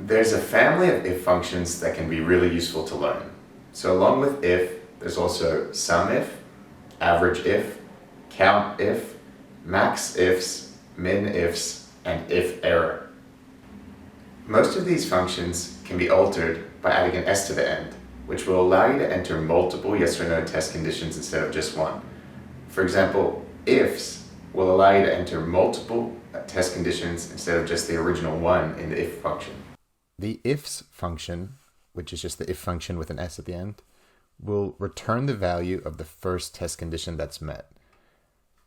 There's a family of if functions that can be really useful to learn. So along with if, there's also SUMIF, average if, count if, max ifs, min ifs, and if error. Most of these functions can be altered by adding an s to the end, which will allow you to enter multiple yes or no test conditions instead of just one. For example, ifs will allow you to enter multiple test conditions instead of just the original one in the if function. The ifs function, which is just the if function with an s at the end, will return the value of the first test condition that's met.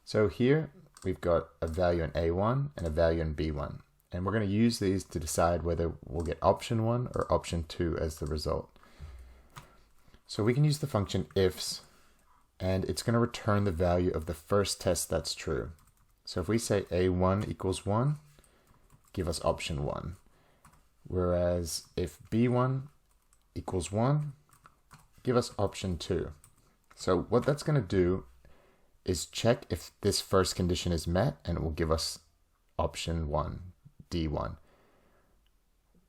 So here we've got a value in A1 and a value in B1. And we're going to use these to decide whether we'll get option 1 or option 2 as the result. So we can use the function ifs, and it's going to return the value of the first test that's true. So if we say A1 equals 1, give us option 1. Whereas if B1 equals 1, give us option 2. So what that's going to do is check if this first condition is met, and it will give us option 1, D1.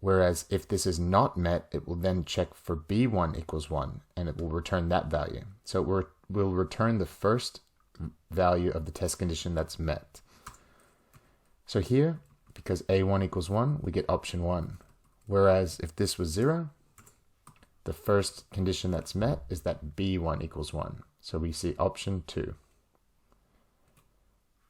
Whereas if this is not met, it will then check for B1 equals 1, and it will return that value. So it will return the first value of the test condition that's met. So here, because A1 equals 1, we get option 1. Whereas if this was 0, the first condition that's met is that B1 equals 1. So we see option 2.